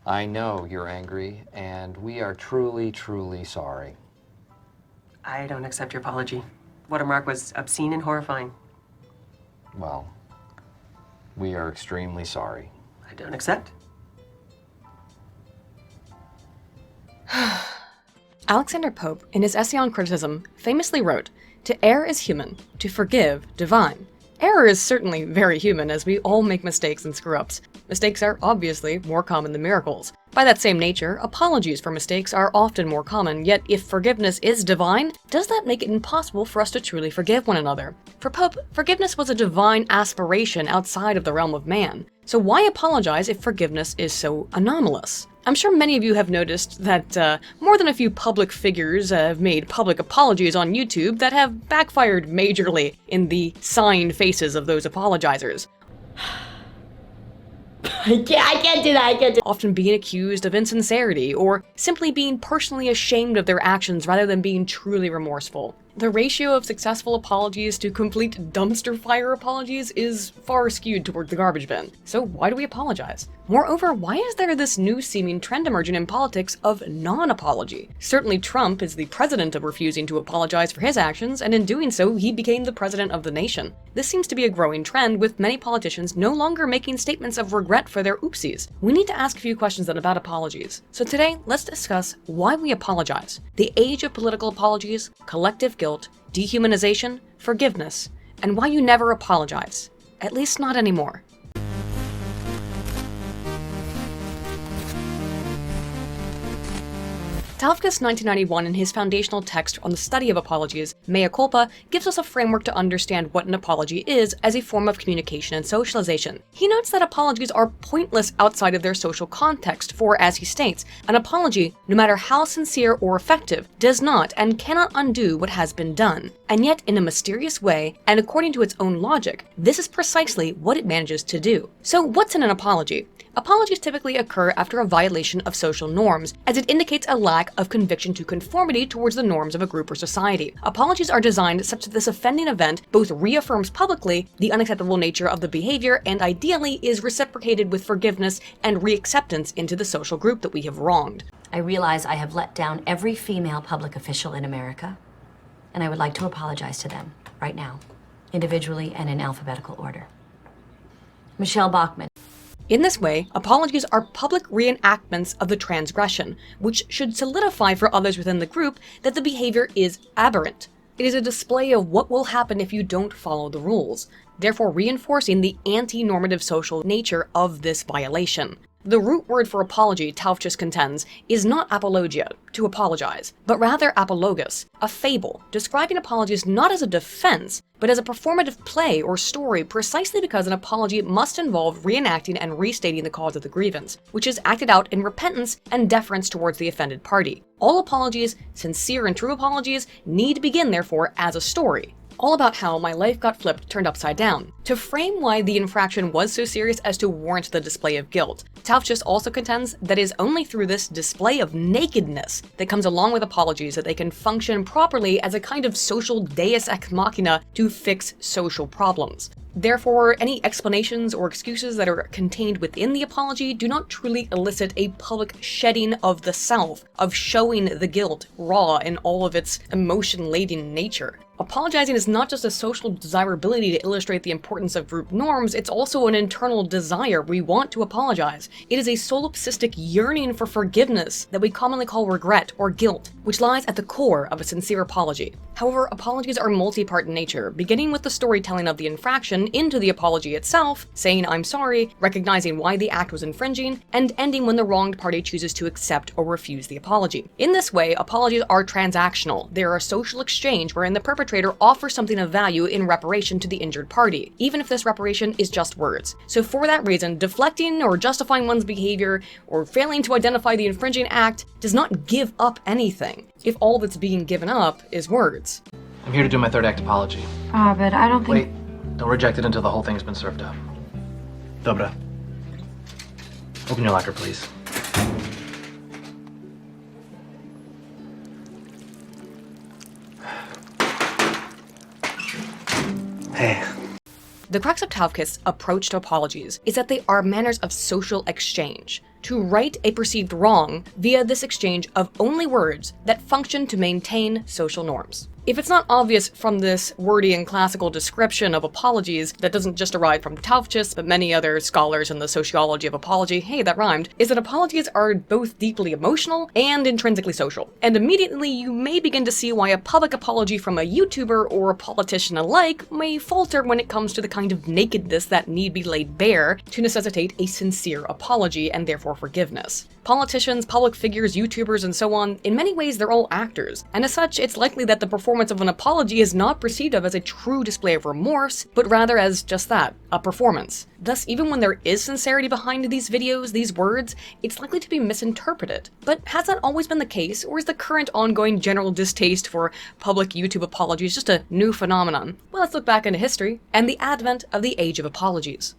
I know you're angry, and we are truly, truly sorry. I don't accept your apology. Watermark was obscene and horrifying. Well, we are extremely sorry. I don't accept. Alexander Pope, in his essay on criticism, famously wrote, "To err is human, to forgive divine." Error is certainly very human, as we all make mistakes and screw-ups. Mistakes are obviously more common than miracles. By that same nature, apologies for mistakes are often more common, yet if forgiveness is divine, does that make it impossible for us to truly forgive one another? For Pope, forgiveness was a divine aspiration outside of the realm of man. So why apologize if forgiveness is so anomalous? I'm sure many of you have noticed that more than a few public figures have made public apologies on YouTube that have backfired majorly in the signed faces of those apologizers. I can't do that. Often being accused of insincerity or simply being personally ashamed of their actions rather than being truly remorseful. The ratio of successful apologies to complete dumpster fire apologies is far skewed toward the garbage bin. So why do we apologize? Moreover, why is there this new seeming trend emerging in politics of non-apology? Certainly Trump is the president of refusing to apologize for his actions, and in doing so, he became the president of the nation. This seems to be a growing trend, with many politicians no longer making statements of regret for their oopsies. We need to ask a few questions then about apologies. So today, let's discuss why we apologize, the age of political apologies, collective guilt, dehumanization, forgiveness, and why you never apologize. At least not anymore. Tavkis 1991, in his foundational text on the study of apologies, Mea Culpa, gives us a framework to understand what an apology is as a form of communication and socialization. He notes that apologies are pointless outside of their social context, for, as he states, an apology, no matter how sincere or effective, does not and cannot undo what has been done. And yet, in a mysterious way, and according to its own logic, this is precisely what it manages to do. So what's in an apology? Apologies typically occur after a violation of social norms, as it indicates a lack of conviction to conformity towards the norms of a group or society. Apologies are designed such that this offending event both reaffirms publicly the unacceptable nature of the behavior and ideally is reciprocated with forgiveness and reacceptance into the social group that we have wronged. I realize I have let down every female public official in America, and I would like to apologize to them right now, individually and in alphabetical order. Michelle Bachmann. In this way, apologies are public reenactments of the transgression, which should solidify for others within the group that the behavior is aberrant. It is a display of what will happen if you don't follow the rules, therefore reinforcing the anti-normative social nature of this violation. The root word for apology, Taufkis contends, is not apologia, to apologize, but rather apologus, a fable, describing apologies not as a defense, but as a performative play or story precisely because an apology must involve reenacting and restating the cause of the grievance, which is acted out in repentance and deference towards the offended party. All apologies, sincere and true apologies, need to begin, therefore, as a story. All about how my life got flipped, turned upside down, to frame why the infraction was so serious as to warrant the display of guilt. Taufkis also contends that it is only through this display of nakedness that comes along with apologies that they can function properly as a kind of social deus ex machina to fix social problems. Therefore, any explanations or excuses that are contained within the apology do not truly elicit a public shedding of the self, of showing the guilt raw in all of its emotion-laden nature. Apologizing is not just a social desirability to illustrate the importance of group norms, it's also an internal desire. We want to apologize. It is a solipsistic yearning for forgiveness that we commonly call regret or guilt, which lies at the core of a sincere apology. However, apologies are multi-part in nature, beginning with the storytelling of the infraction into the apology itself, saying I'm sorry, recognizing why the act was infringing, and ending when the wronged party chooses to accept or refuse the apology. In this way, apologies are transactional. They are a social exchange wherein the perpetrator offers something of value in reparation to the injured party, even if this reparation is just words. So for that reason, deflecting or justifying one's behavior or failing to identify the infringing act does not give up anything, if all that's being given up is words. I'm here to do my third act apology. But I don't think... Wait, don't reject it until the whole thing's been served up. Dobra. Open your locker, please. Hey. The crux of Taufkis' approach to apologies is that they are manners of social exchange. to right a perceived wrong via this exchange of only words that function to maintain social norms. If it's not obvious from this wordy and classical description of apologies that doesn't just arrive from Taufe's, but many other scholars in the sociology of apology, hey, that rhymed, is that apologies are both deeply emotional and intrinsically social. And immediately you may begin to see why a public apology from a YouTuber or a politician alike may falter when it comes to the kind of nakedness that need be laid bare to necessitate a sincere apology and therefore forgiveness. Politicians, public figures, YouTubers, and so on, in many ways they're all actors, and as such, it's likely that the performance of an apology is not perceived of as a true display of remorse, but rather as just that, a performance. Thus, even when there is sincerity behind these videos, these words, it's likely to be misinterpreted. But has that always been the case, or is the current ongoing general distaste for public YouTube apologies just a new phenomenon? Well, let's look back into history and the advent of the age of apologies.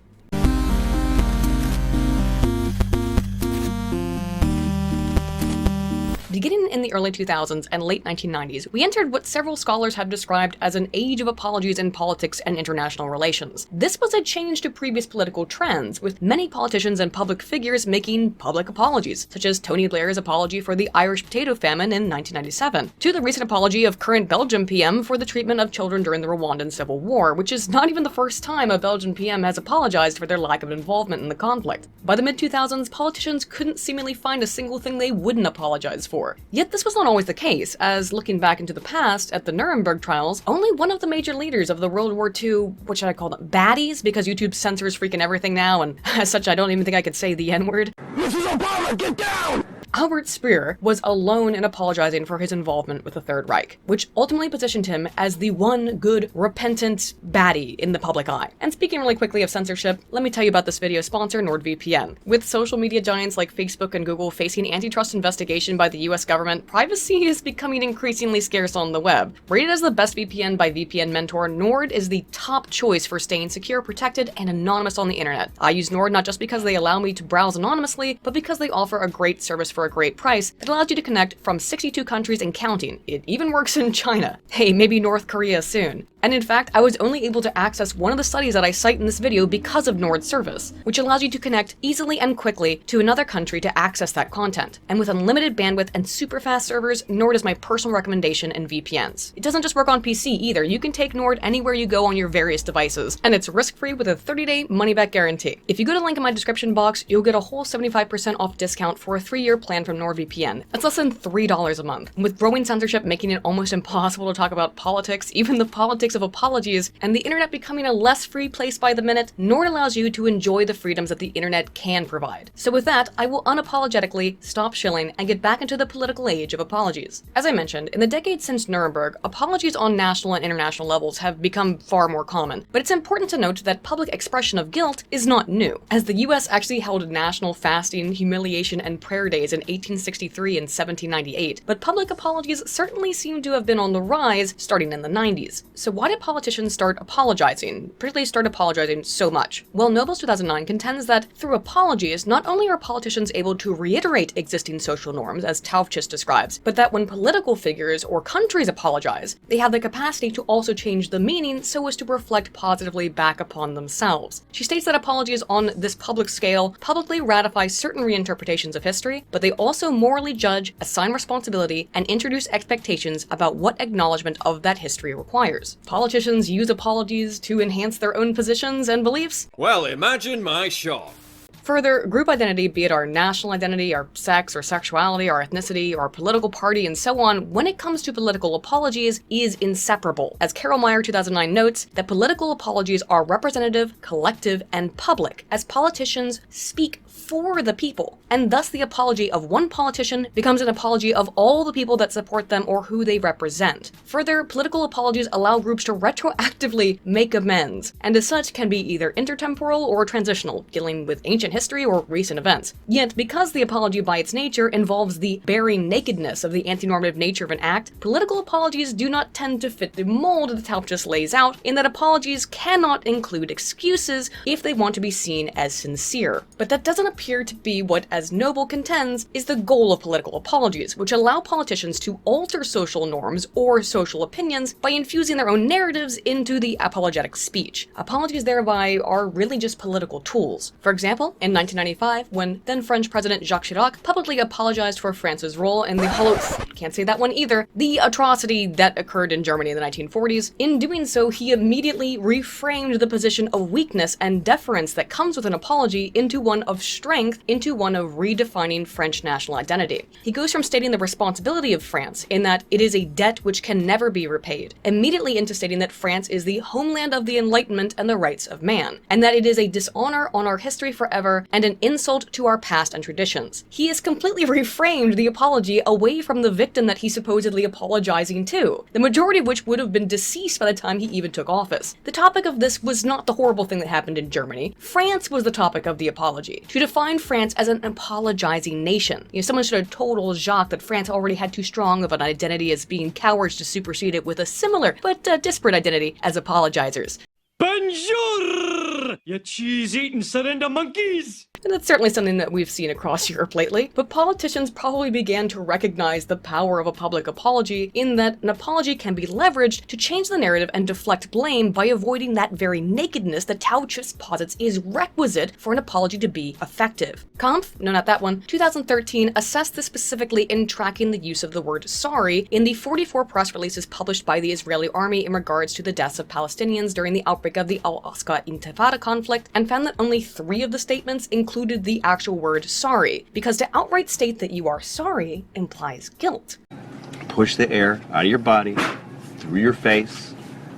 Beginning in the early 2000s and late 1990s, we entered what several scholars have described as an age of apologies in politics and international relations. This was a change to previous political trends, with many politicians and public figures making public apologies, such as Tony Blair's apology for the Irish potato famine in 1997, to the recent apology of current Belgian PM for the treatment of children during the Rwandan Civil War, which is not even the first time a Belgian PM has apologized for their lack of involvement in the conflict. By the mid-2000s, politicians couldn't seemingly find a single thing they wouldn't apologize for. Yet this was not always the case, as looking back into the past, at the Nuremberg trials, only one of the major leaders of the World War II, what should I call them, baddies, because YouTube censors freaking everything now, and as such I don't even think I could say the N-word. Mrs. Obama, get down! Albert Speer was alone in apologizing for his involvement with the Third Reich, which ultimately positioned him as the one good, repentant baddie in the public eye. And speaking really quickly of censorship, let me tell you about this video's sponsor, NordVPN. With social media giants like Facebook and Google facing antitrust investigation by the US government, privacy is becoming increasingly scarce on the web. Rated as the best VPN by VPN Mentor, Nord is the top choice for staying secure, protected, and anonymous on the internet. I use Nord not just because they allow me to browse anonymously, but because they offer a great service for a great price that allows you to connect from 62 countries and counting. It even works in China. Hey, maybe North Korea soon. And in fact, I was only able to access one of the studies that I cite in this video because of Nord's service, which allows you to connect easily and quickly to another country to access that content. And with unlimited bandwidth and super fast servers, Nord is my personal recommendation in VPNs. It doesn't just work on PC either. You can take Nord anywhere you go on your various devices, and it's risk-free with a 30-day money-back guarantee. If you go to the link in my description box, you'll get a whole 75% off discount for a 3-year plan from NordVPN. That's less than $3 a month. And with growing censorship making it almost impossible to talk about politics, even the politics of apologies, and the internet becoming a less free place by the minute, Nord allows you to enjoy the freedoms that the internet can provide. So with that, I will unapologetically stop shilling and get back into the political age of apologies. As I mentioned, in the decades since Nuremberg, apologies on national and international levels have become far more common. But it's important to note that public expression of guilt is not new, as the US actually held national fasting, humiliation, and prayer days in 1863 and 1798, but public apologies certainly seem to have been on the rise starting in the 90s. So why did politicians start apologizing, particularly start apologizing so much? Well, Nobel's 2009 contends that through apologies, not only are politicians able to reiterate existing social norms, as Taufe's describes, but that when political figures or countries apologize, they have the capacity to also change the meaning so as to reflect positively back upon themselves. She states that apologies on this public scale publicly ratify certain reinterpretations of history, but they also morally judge, assign responsibility, and introduce expectations about what acknowledgement of that history requires. Politicians use apologies to enhance their own positions and beliefs. Well, imagine my shock. Further, group identity, be it our national identity, our sex or sexuality, our ethnicity, our political party, and so on, when it comes to political apologies, is inseparable. As Carol Meyer 2009 notes, that political apologies are representative, collective, and public, as politicians speak for the people, and thus the apology of one politician becomes an apology of all the people that support them or who they represent. Further, political apologies allow groups to retroactively make amends, and as such can be either intertemporal or transitional, dealing with ancient history or recent events. Yet, because the apology by its nature involves the bearing nakedness of the anti-normative nature of an act, political apologies do not tend to fit the mold that Tauffe just lays out, in that apologies cannot include excuses if they want to be seen as sincere. But that doesn't appear to be what As Noble contends is the goal of political apologies, which allow politicians to alter social norms or social opinions by infusing their own narratives into the apologetic speech. Apologies thereby are really just political tools. For example, in 1995, when then French President Jacques Chirac publicly apologized for France's role in the can't say that one either, the atrocity that occurred in Germany in the 1940s. In doing so, he immediately reframed the position of weakness and deference that comes with an apology into one of strength, into one of redefining French national identity. He goes from stating the responsibility of France, in that it is a debt which can never be repaid, immediately into stating that France is the homeland of the Enlightenment and the rights of man, and that it is a dishonor on our history forever and an insult to our past and traditions. He has completely reframed the apology away from the victim that he's supposedly apologizing to, the majority of which would have been deceased by the time he even took office. The topic of this was not the horrible thing that happened in Germany. France was the topic of the apology. To define France as an apologizing nation. Someone should have told Jacques that France already had too strong of an identity as being cowards to supersede it with a similar but disparate identity as apologizers. Bonjour, you cheese-eating surrender monkeys! And that's certainly something that we've seen across Europe lately, but politicians probably began to recognize the power of a public apology in that an apology can be leveraged to change the narrative and deflect blame by avoiding that very nakedness that Tauchus posits is requisite for an apology to be effective. Kampf, no not that one, 2013 assessed this specifically in tracking the use of the word sorry in the 44 press releases published by the Israeli army in regards to the deaths of Palestinians during the outbreak of the Al-Aqsa Intifada conflict, and found that only 3 of the statements included the actual word sorry, because to outright state that you are sorry implies guilt. Push the air out of your body, through your face,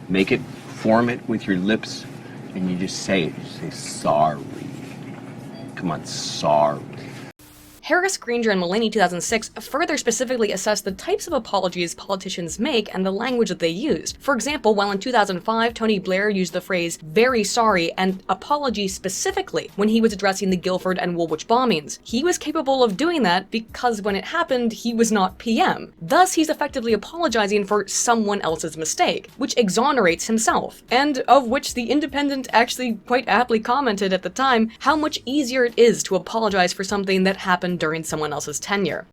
make it, form it with your lips, and you just say it. You say sorry. Come on, sorry. Harris, Granger, and Mulaney 2006 further specifically assessed the types of apologies politicians make and the language that they used. For example, while in 2005 Tony Blair used the phrase very sorry and apology specifically when he was addressing the Guildford and Woolwich bombings, he was capable of doing that because when it happened, he was not PM. Thus, he's effectively apologizing for someone else's mistake, which exonerates himself, and of which the Independent actually quite aptly commented at the time how much easier it is to apologize for something that happened during someone else's tenure.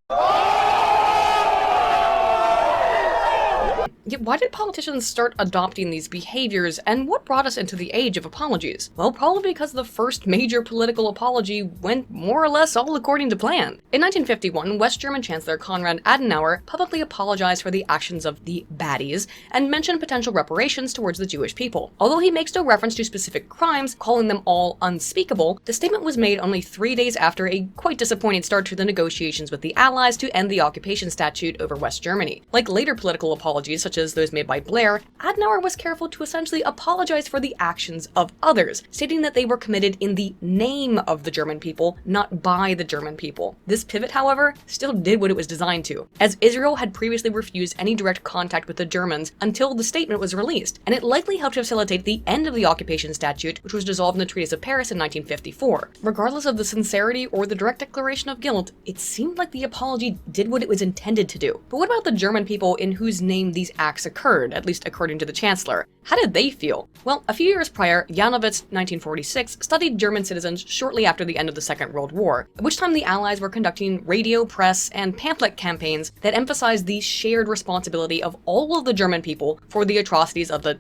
Yet why did politicians start adopting these behaviors, and what brought us into the age of apologies? Well, probably because the first major political apology went more or less all according to plan. In 1951, West German Chancellor Konrad Adenauer publicly apologized for the actions of the baddies and mentioned potential reparations towards the Jewish people. Although he makes no reference to specific crimes, calling them all unspeakable, the statement was made only 3 days after a quite disappointing start to the negotiations with the Allies to end the occupation statute over West Germany. Like later political apologies, such as those made by Blair, Adenauer was careful to essentially apologize for the actions of others, stating that they were committed in the name of the German people, not by the German people. This pivot, however, still did what it was designed to, as Israel had previously refused any direct contact with the Germans until the statement was released, and it likely helped to facilitate the end of the occupation statute, which was dissolved in the Treaties of Paris in 1954. Regardless of the sincerity or the direct declaration of guilt, it seemed like the apology did what it was intended to do. But what about the German people in whose name these acts occurred, at least according to the Chancellor? How did they feel? Well, a few years prior, Janowitz, 1946, studied German citizens shortly after the end of the Second World War, at which time the Allies were conducting radio, press, and pamphlet campaigns that emphasized the shared responsibility of all of the German people for the atrocities of the,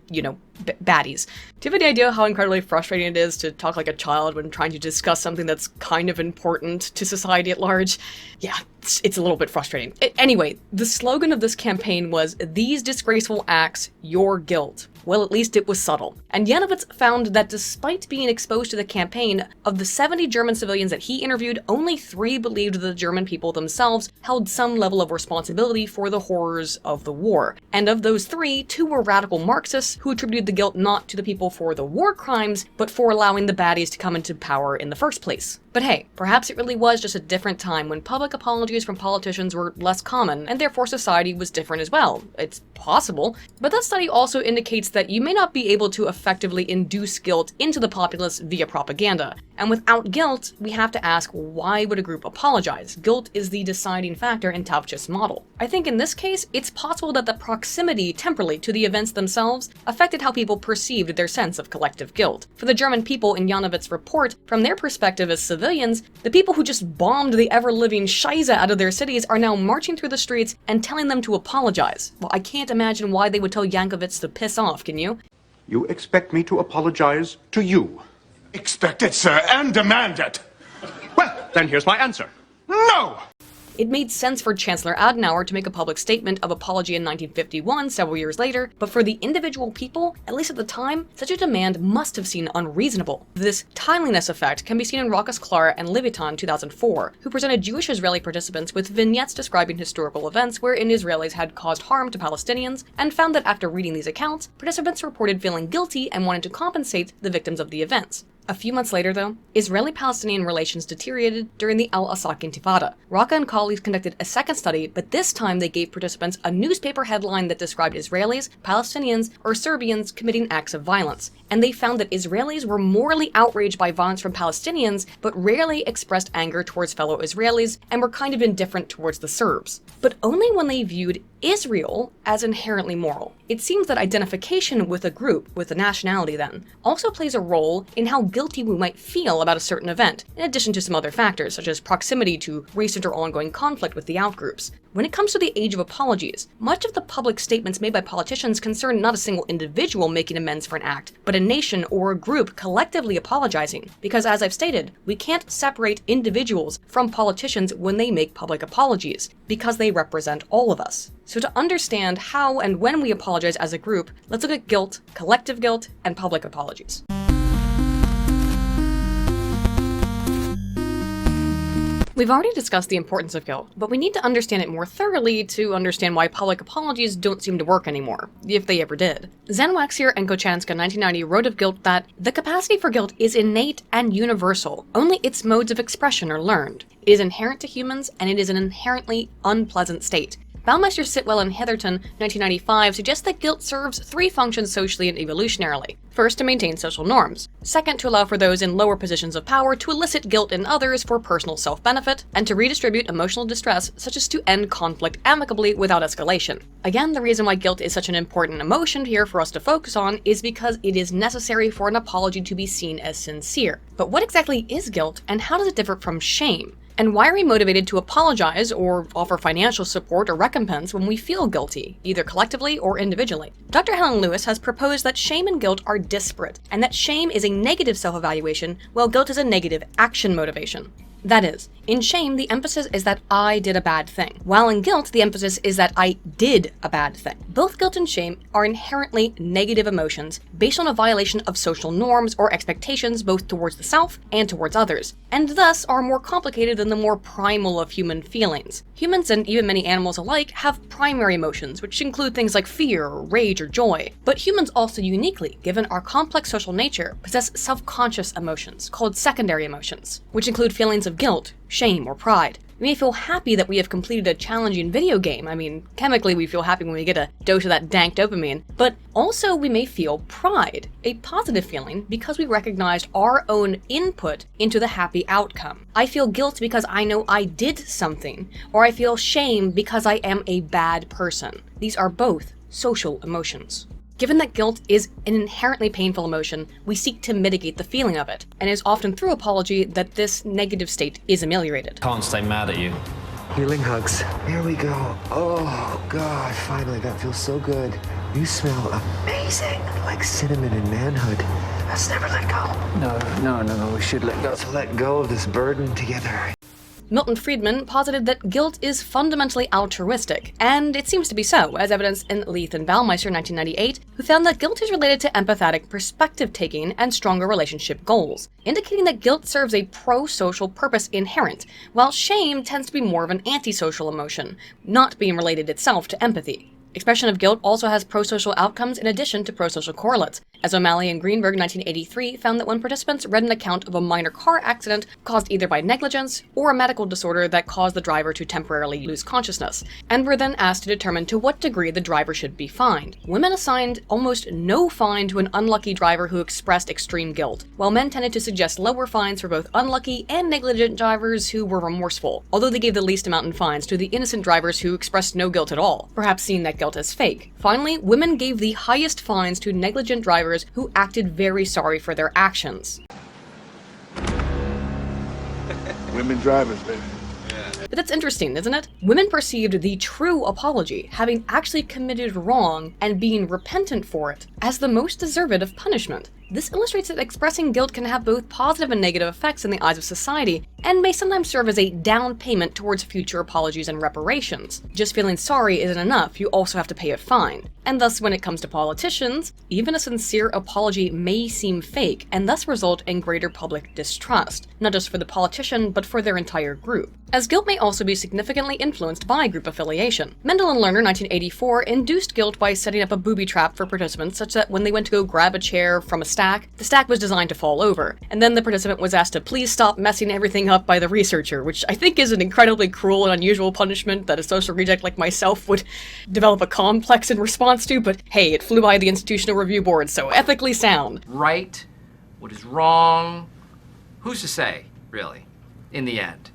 baddies. Do you have any idea how incredibly frustrating it is to talk like a child when trying to discuss something that's kind of important to society at large? Yeah, it's a little bit frustrating. Anyway, the slogan of this campaign was, "These disgraceful acts, your guilt." Well, at least it was subtle. And Janowitz found that despite being exposed to the campaign, of the 70 German civilians that he interviewed, only 3 believed the German people themselves held some level of responsibility for the horrors of the war. And of those 3, 2 were radical Marxists who attributed the guilt not to the people for the war crimes, but for allowing the baddies to come into power in the first place. But hey, perhaps it really was just a different time when public apologies from politicians were less common, and therefore society was different as well. It's possible. But that study also indicates that you may not be able to effectively induce guilt into the populace via propaganda, And without guilt, we have to ask, why would a group apologize? Guilt is the deciding factor in Tavch's model. I think in this case, it's possible that the proximity temporally to the events themselves affected how people perceived their sense of collective guilt. For the German people in Janowitz's report, from their perspective as civilians, the people who just bombed the ever-living Scheiße out of their cities are now marching through the streets and telling them to apologize. Well, I can't imagine why they would tell Janowitz to piss off, can you? You expect me to apologize to you? Expect it, sir, and demand it. Well, then here's my answer. No! It made sense for Chancellor Adenauer to make a public statement of apology in 1951, several years later, but for the individual people, at least at the time, such a demand must have seemed unreasonable. This timeliness effect can be seen in Rokas Klar and Levitan 2004, who presented Jewish Israeli participants with vignettes describing historical events wherein Israelis had caused harm to Palestinians, and found that after reading these accounts, participants reported feeling guilty and wanted to compensate the victims of the events. A few months later, though, Israeli-Palestinian relations deteriorated during the Al-Aqsa Intifada. Raqqa and colleagues conducted a second study, but this time they gave participants a newspaper headline that described Israelis, Palestinians, or Serbians committing acts of violence. And they found that Israelis were morally outraged by violence from Palestinians, but rarely expressed anger towards fellow Israelis and were kind of indifferent towards the Serbs. But only when they viewed Israel as inherently moral. It seems that identification with a group, with a nationality then, also plays a role in how guilty we might feel about a certain event, in addition to some other factors, such as proximity to recent or ongoing conflict with the outgroups. When it comes to the age of apologies, much of the public statements made by politicians concern not a single individual making amends for an act, but a nation or a group collectively apologizing. Because as I've stated, we can't separate individuals from politicians when they make public apologies, because they represent all of us. So to understand how and when we apologize as a group, let's look at guilt, collective guilt, and public apologies. We've already discussed the importance of guilt, but we need to understand it more thoroughly to understand why public apologies don't seem to work anymore, if they ever did. Zanwaxier and Kochanska 1990 wrote of guilt that the capacity for guilt is innate and universal, only its modes of expression are learned. It is inherent to humans, and it is an inherently unpleasant state. Baumeister, Sitwell, and Heatherton 1995 suggest that guilt serves three functions socially and evolutionarily. First, to maintain social norms. Second, to allow for those in lower positions of power to elicit guilt in others for personal self-benefit, and to redistribute emotional distress, such as to end conflict amicably without escalation. Again, the reason why guilt is such an important emotion here for us to focus on is because it is necessary for an apology to be seen as sincere. But what exactly is guilt, and how does it differ from shame? And why are we motivated to apologize or offer financial support or recompense when we feel guilty, either collectively or individually? Dr. Helen Lewis has proposed that shame and guilt are disparate, and that shame is a negative self-evaluation, while guilt is a negative action motivation. That is, in shame, the emphasis is that I did a bad thing, while in guilt, the emphasis is that I did a bad thing. Both guilt and shame are inherently negative emotions based on a violation of social norms or expectations both towards the self and towards others, and thus are more complicated than the more primal of human feelings. Humans and even many animals alike have primary emotions, which include things like fear, rage, or joy. But humans also uniquely, given our complex social nature, possess self-conscious emotions, called secondary emotions, which include feelings of guilt, shame, or pride. We may feel happy that we have completed a challenging video game. I mean, chemically we feel happy when we get a dose of that dank dopamine. But also we may feel pride, a positive feeling because we recognized our own input into the happy outcome. I feel guilt because I know I did something, or I feel shame because I am a bad person. These are both social emotions. Given that guilt is an inherently painful emotion, we seek to mitigate the feeling of it, and it is often through apology that this negative state is ameliorated. Can't stay mad at you. Healing hugs. Here we go. Oh, God, finally, that feels so good. You smell amazing, like cinnamon and manhood. Let's never let go. No, we should let go. Let's let go of this burden together. Milton Friedman posited that guilt is fundamentally altruistic, and it seems to be so, as evidenced in Leith and Baumeister 1998, who found that guilt is related to empathetic perspective-taking and stronger relationship goals, indicating that guilt serves a pro-social purpose inherent, while shame tends to be more of an antisocial emotion, not being related itself to empathy. Expression of guilt also has pro-social outcomes in addition to pro-social correlates, as O'Malley and Greenberg in 1983 found that when participants read an account of a minor car accident caused either by negligence or a medical disorder that caused the driver to temporarily lose consciousness, and were then asked to determine to what degree the driver should be fined. Women assigned almost no fine to an unlucky driver who expressed extreme guilt, while men tended to suggest lower fines for both unlucky and negligent drivers who were remorseful, although they gave the least amount in fines to the innocent drivers who expressed no guilt at all, perhaps seeing that guilt as fake. Finally, women gave the highest fines to negligent drivers who acted very sorry for their actions. Women drivers, baby. But that's interesting, isn't it? Women perceived the true apology, having actually committed wrong and being repentant for it, as the most deserved of punishment. This illustrates that expressing guilt can have both positive and negative effects in the eyes of society, and may sometimes serve as a down payment towards future apologies and reparations. Just feeling sorry isn't enough, you also have to pay a fine. And thus, when it comes to politicians, even a sincere apology may seem fake, and thus result in greater public distrust, not just for the politician, but for their entire group. As guilt may also be significantly influenced by group affiliation. Mendel and Lerner, 1984, induced guilt by setting up a booby trap for participants such that when they went to go grab a chair from a stack, the stack was designed to fall over, and then the participant was asked to please stop messing everything up by the researcher, which I think is an incredibly cruel and unusual punishment that a social reject like myself would develop a complex in response to, but hey, it flew by the Institutional Review Board, so ethically sound. Right, what is wrong, who's to say, really, in the end?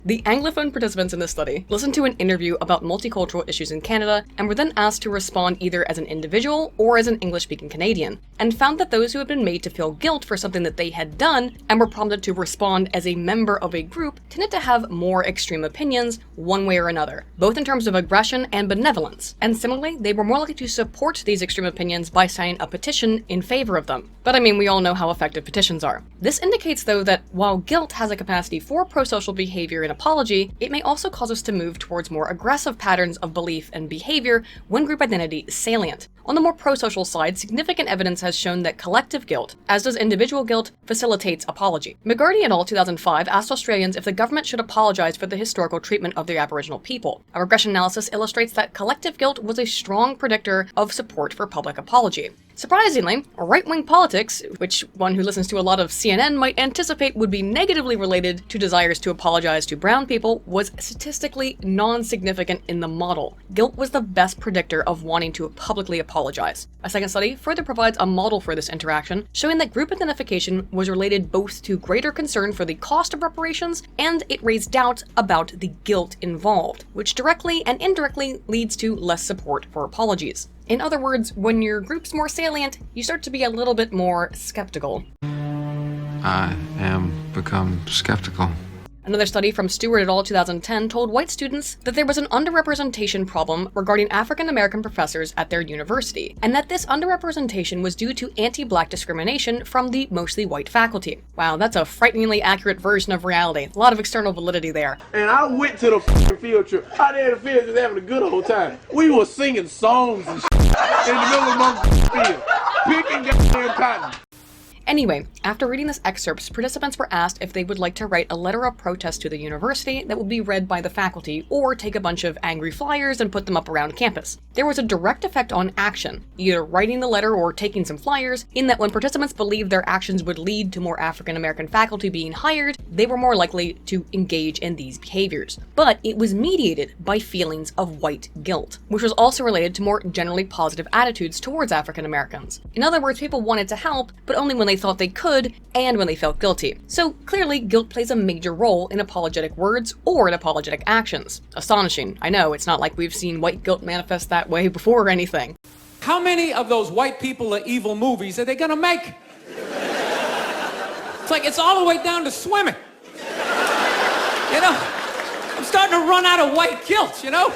The Anglophone participants in this study listened to an interview about multicultural issues in Canada and were then asked to respond either as an individual or as an English-speaking Canadian, and found that those who had been made to feel guilt for something that they had done and were prompted to respond as a member of a group tended to have more extreme opinions one way or another, both in terms of aggression and benevolence. And similarly, they were more likely to support these extreme opinions by signing a petition in favor of them. But I mean, we all know how effective petitions are. This indicates, though, that while guilt has a capacity for prosocial behavior and apology, it may also cause us to move towards more aggressive patterns of belief and behavior when group identity is salient. On the more prosocial side, significant evidence has shown that collective guilt, as does individual guilt, facilitates apology. McGarty et al. 2005 asked Australians if the government should apologize for the historical treatment of the Aboriginal people. A regression analysis illustrates that collective guilt was a strong predictor of support for public apology. Surprisingly, right-wing politics, which one who listens to a lot of CNN might anticipate would be negatively related to desires to apologize to brown people, was statistically non-significant in the model. Guilt was the best predictor of wanting to publicly apologize. A second study further provides a model for this interaction, showing that group identification was related both to greater concern for the cost of reparations, and it raised doubt about the guilt involved, which directly and indirectly leads to less support for apologies. In other words, when your group's more salient, you start to be a little bit more skeptical. I am become skeptical. Another study from Stewart et al. 2010 told white students that there was an underrepresentation problem regarding African American professors at their university, and that this underrepresentation was due to anti-black discrimination from the mostly white faculty. Wow, that's a frighteningly accurate version of reality. A lot of external validity there. And I went to the field trip. Out there in the field just having a good old time. We were singing songs and in the middle of the field, picking goddamn cotton. Anyway, after reading this excerpt, participants were asked if they would like to write a letter of protest to the university that would be read by the faculty, or take a bunch of angry flyers and put them up around campus. There was a direct effect on action, either writing the letter or taking some flyers, in that when participants believed their actions would lead to more African American faculty being hired, they were more likely to engage in these behaviors. But it was mediated by feelings of white guilt, which was also related to more generally positive attitudes towards African Americans. In other words, people wanted to help, but only when they thought they could, and when they felt guilty. So clearly, guilt plays a major role in apologetic words or in apologetic actions. Astonishing, I know, it's not like we've seen white guilt manifest that way before or anything. How many of those white people are evil movies are they gonna make? It's like it's all the way down to swimming. You know, I'm starting to run out of white guilt, you know?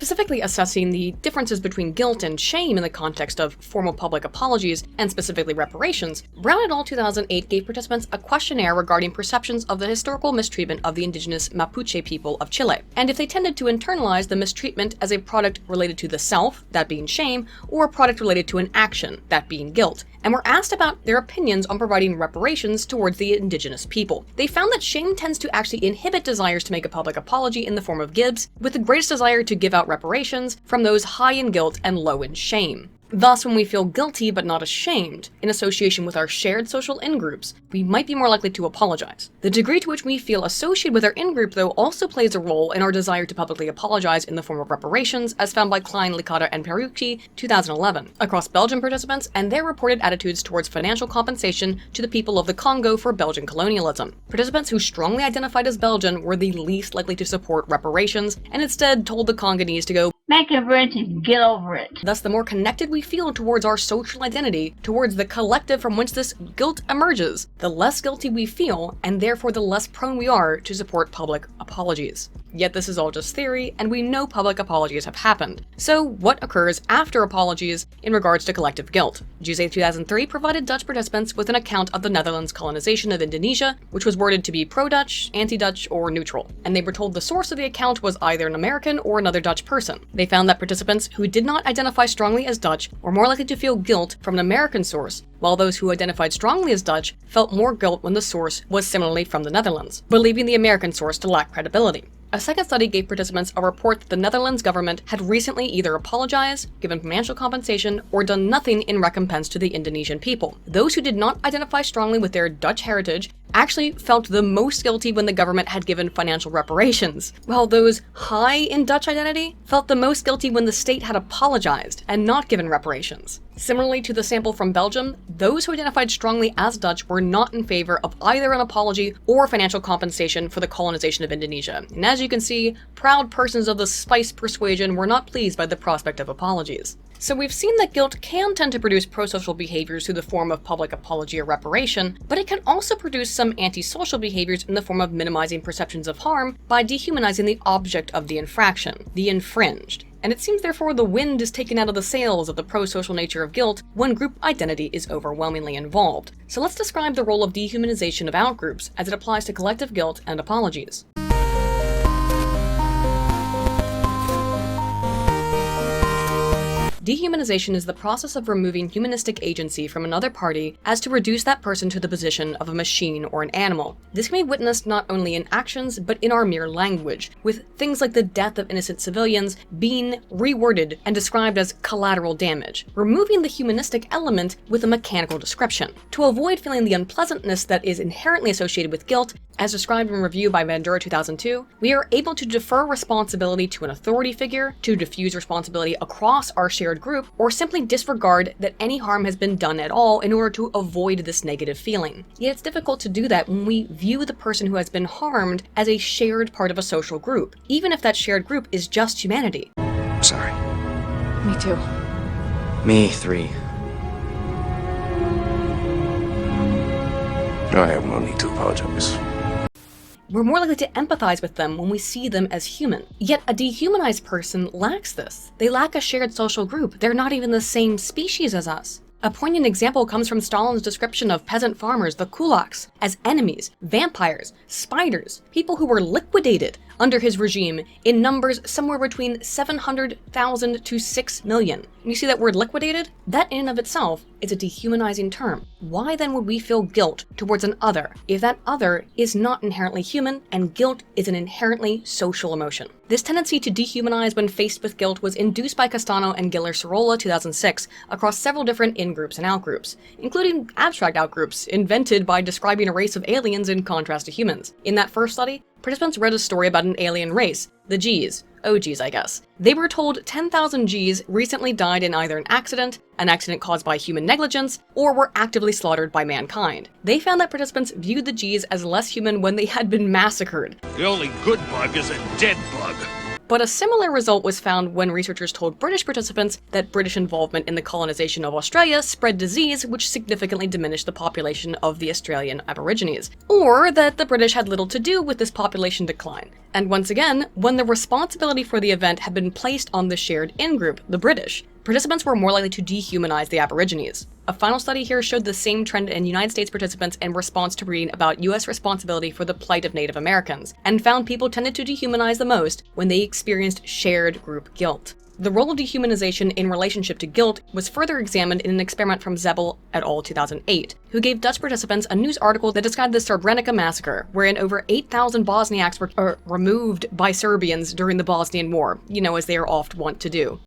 Specifically assessing the differences between guilt and shame in the context of formal public apologies, and specifically reparations, Brown et al. 2008 gave participants a questionnaire regarding perceptions of the historical mistreatment of the indigenous Mapuche people of Chile, and if they tended to internalize the mistreatment as a product related to the self, that being shame, or a product related to an action, that being guilt, and were asked about their opinions on providing reparations towards the indigenous people. They found that shame tends to actually inhibit desires to make a public apology in the form of gibes, with the greatest desire to give out reparations from those high in guilt and low in shame. Thus, when we feel guilty but not ashamed, in association with our shared social in-groups, we might be more likely to apologize. The degree to which we feel associated with our in-group, though, also plays a role in our desire to publicly apologize in the form of reparations, as found by Klein, Licata, and Perucci, 2011, across Belgian participants and their reported attitudes towards financial compensation to the people of the Congo for Belgian colonialism. Participants who strongly identified as Belgian were the least likely to support reparations, and instead told the Congolese to go make a bridge and get over it. Thus, the more connected we feel towards our social identity, towards the collective from whence this guilt emerges, the less guilty we feel, and therefore the less prone we are to support public apologies. Yet this is all just theory, and we know public apologies have happened. So what occurs after apologies in regards to collective guilt? GISE 2003 provided Dutch participants with an account of the Netherlands' colonization of Indonesia, which was worded to be pro-Dutch, anti-Dutch, or neutral. And they were told the source of the account was either an American or another Dutch person. They found that participants who did not identify strongly as Dutch were more likely to feel guilt from an American source, while those who identified strongly as Dutch felt more guilt when the source was similarly from the Netherlands, believing the American source to lack credibility. A second study gave participants a report that the Netherlands government had recently either apologized, given financial compensation, or done nothing in recompense to the Indonesian people. Those who did not identify strongly with their Dutch heritage actually felt the most guilty when the government had given financial reparations, while those high in Dutch identity felt the most guilty when the state had apologized and not given reparations. Similarly to the sample from Belgium, those who identified strongly as Dutch were not in favor of either an apology or financial compensation for the colonization of Indonesia. And as you can see, proud persons of the spice persuasion were not pleased by the prospect of apologies. So we've seen that guilt can tend to produce prosocial behaviors through the form of public apology or reparation, but it can also produce some antisocial behaviors in the form of minimizing perceptions of harm by dehumanizing the object of the infraction, the infringed. And it seems therefore the wind is taken out of the sails of the prosocial nature of guilt when group identity is overwhelmingly involved. So let's describe the role of dehumanization of outgroups as it applies to collective guilt and apologies. Dehumanization is the process of removing humanistic agency from another party as to reduce that person to the position of a machine or an animal. This can be witnessed not only in actions, but in our mere language, with things like the death of innocent civilians being reworded and described as collateral damage, removing the humanistic element with a mechanical description. To avoid feeling the unpleasantness that is inherently associated with guilt, as described in review by Bandura 2002, we are able to defer responsibility to an authority figure, to diffuse responsibility across our shared group, or simply disregard that any harm has been done at all in order to avoid this negative feeling. Yet it's difficult to do that when we view the person who has been harmed as a shared part of a social group, even if that shared group is just humanity. I'm sorry. Me too. Me 3. I have no need to apologize. We're more likely to empathize with them when we see them as human. Yet a dehumanized person lacks this. They lack a shared social group. They're not even the same species as us. A poignant example comes from Stalin's description of peasant farmers, the kulaks, as enemies, vampires, spiders, people who were liquidated under his regime in numbers somewhere between 700,000 to 6 million. And you see that word liquidated? That in and of itself is a dehumanizing term. Why then would we feel guilt towards an other if that other is not inherently human and guilt is an inherently social emotion? This tendency to dehumanize when faced with guilt was induced by Castano and Giller-Sorolla 2006 across several different in-groups and out-groups, including abstract out-groups invented by describing a race of aliens in contrast to humans. In that first study, participants read a story about an alien race, the G's. OGs, I guess. They were told 10,000 G's recently died in either an accident caused by human negligence, or were actively slaughtered by mankind. They found that participants viewed the G's as less human when they had been massacred. The only good bug is a dead bug. But a similar result was found when researchers told British participants that British involvement in the colonization of Australia spread disease which significantly diminished the population of the Australian Aborigines, or that the British had little to do with this population decline. And once again, when the responsibility for the event had been placed on the shared in-group, the British, participants were more likely to dehumanize the Aborigines. A final study here showed the same trend in United States participants in response to reading about US responsibility for the plight of Native Americans, and found people tended to dehumanize the most when they experienced shared group guilt. The role of dehumanization in relationship to guilt was further examined in an experiment from Zebel et al. 2008, who gave Dutch participants a news article that described the Srebrenica massacre, wherein over 8,000 Bosniaks were removed by Serbians during the Bosnian War, as they are oft wont to do.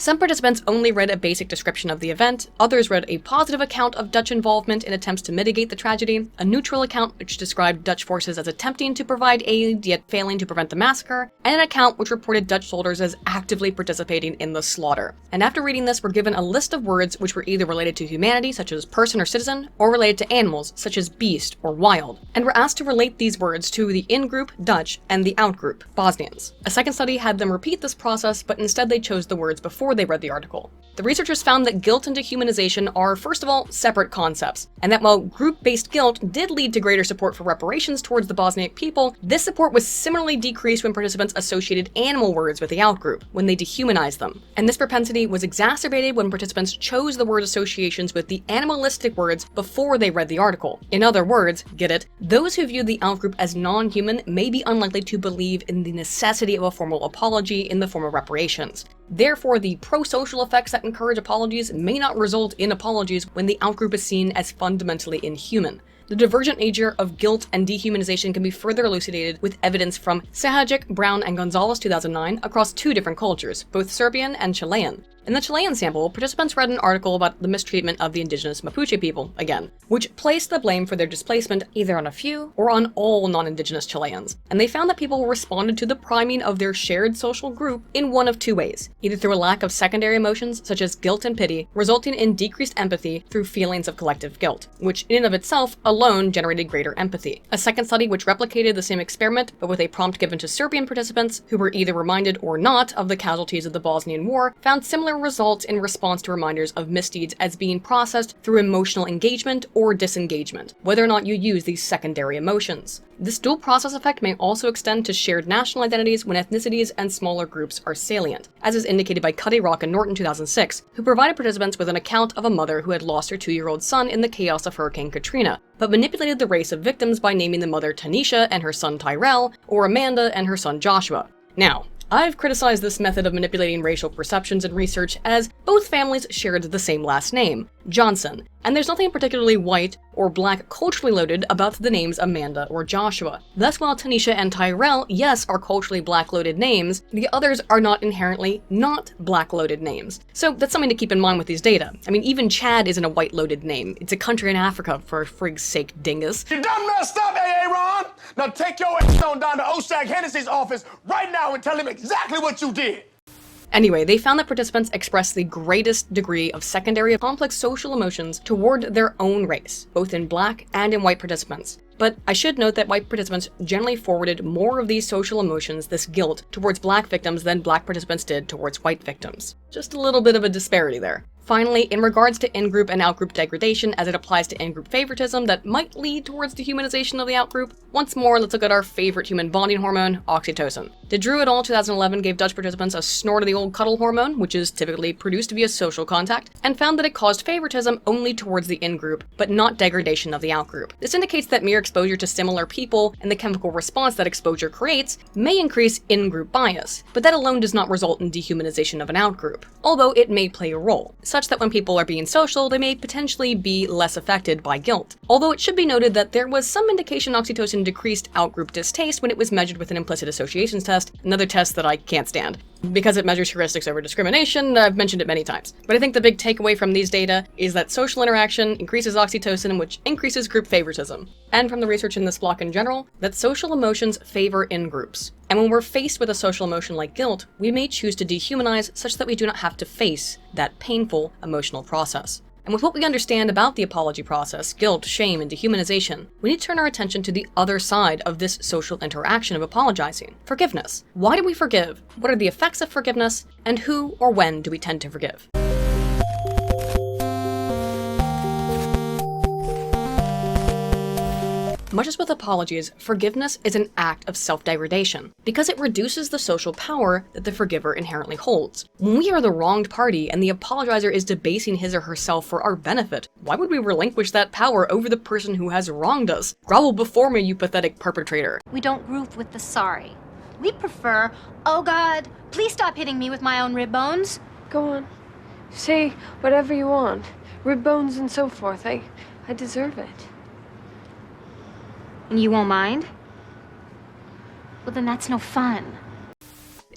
Some participants only read a basic description of the event, others read a positive account of Dutch involvement in attempts to mitigate the tragedy, a neutral account which described Dutch forces as attempting to provide aid yet failing to prevent the massacre, and an account which reported Dutch soldiers as actively participating in the slaughter. And after reading this, we're given a list of words which were either related to humanity, such as person or citizen, or related to animals, such as beast or wild. And we're asked to relate these words to the in-group, Dutch, and the out-group, Bosnians. A second study had them repeat this process, but instead they chose the words before they read the article. The researchers found that guilt and dehumanization are, first of all, separate concepts, and that while group-based guilt did lead to greater support for reparations towards the Bosniak people, this support was similarly decreased when participants associated animal words with the out-group, when they dehumanized them. And this propensity was exacerbated when participants chose the word associations with the animalistic words before they read the article. In other words, get it, those who view the out-group as non-human may be unlikely to believe in the necessity of a formal apology in the form of reparations. Therefore, the pro-social effects that encourage apologies may not result in apologies when the outgroup is seen as fundamentally inhuman. The divergent nature of guilt and dehumanization can be further elucidated with evidence from Sahajic, Brown, and Gonzalez 2009 across two different cultures, both Serbian and Chilean. In the Chilean sample, participants read an article about the mistreatment of the indigenous Mapuche people, again, which placed the blame for their displacement either on a few or on all non-indigenous Chileans. And they found that people responded to the priming of their shared social group in one of two ways, either through a lack of secondary emotions such as guilt and pity, resulting in decreased empathy through feelings of collective guilt, which in and of itself alone generated greater empathy. A second study which replicated the same experiment, but with a prompt given to Serbian participants, who were either reminded or not of the casualties of the Bosnian War, found similar results in response to reminders of misdeeds as being processed through emotional engagement or disengagement, whether or not you use these secondary emotions. This dual process effect may also extend to shared national identities when ethnicities and smaller groups are salient, as is indicated by Cuddy Rock and Norton 2006, who provided participants with an account of a mother who had lost her 2-year-old son in the chaos of Hurricane Katrina, but manipulated the race of victims by naming the mother Tanisha and her son Tyrell, or Amanda and her son Joshua. Now, I've criticized this method of manipulating racial perceptions in research as both families shared the same last name, Johnson, and there's nothing particularly white or black culturally loaded about the names Amanda or Joshua. Thus, while Tanisha and Tyrell, yes, are culturally black-loaded names, the others are not inherently not black-loaded names. So that's something to keep in mind with these data. I mean, even Chad isn't a white-loaded name. It's a country in Africa, for frig's sake, dingus. You done messed up, Aaron! Now take your ass on down to Oshag Hennessy's office right now and tell him exactly what you did! Anyway, they found that participants expressed the greatest degree of secondary complex social emotions toward their own race, both in black and in white participants. But I should note that white participants generally forwarded more of these social emotions, this guilt, towards black victims than black participants did towards white victims. Just a little bit of a disparity there. Finally, in regards to in-group and out-group degradation as it applies to in-group favoritism that might lead towards dehumanization of the out-group, once more let's look at our favorite human bonding hormone, oxytocin. DeDrew et al. 2011 gave Dutch participants a snort of the old cuddle hormone, which is typically produced via social contact, and found that it caused favoritism only towards the in-group, but not degradation of the out-group. This indicates that mere exposure to similar people and the chemical response that exposure creates may increase in-group bias, but that alone does not result in dehumanization of an out-group, although it may play a role, such that when people are being social, they may potentially be less affected by guilt. Although it should be noted that there was some indication oxytocin decreased out-group distaste when it was measured with an implicit associations test, another test that I can't stand. Because it measures heuristics over discrimination, I've mentioned it many times. But I think the big takeaway from these data is that social interaction increases oxytocin, which increases group favoritism. And from the research in this block in general, that social emotions favor in-groups. And when we're faced with a social emotion like guilt, we may choose to dehumanize such that we do not have to face that painful emotional process. And with what we understand about the apology process, guilt, shame, and dehumanization, we need to turn our attention to the other side of this social interaction of apologizing: forgiveness. Why do we forgive? What are the effects of forgiveness? And who or when do we tend to forgive? Much as with apologies, forgiveness is an act of self-degradation, because it reduces the social power that the forgiver inherently holds. When we are the wronged party and the apologizer is debasing his or herself for our benefit, why would we relinquish that power over the person who has wronged us? Grovel before me, you pathetic perpetrator. We don't group with the sorry. We prefer, oh God, please stop hitting me with my own rib bones. Go on. Say whatever you want. Rib bones and so forth. I deserve it. And you won't mind? Well, then that's no fun.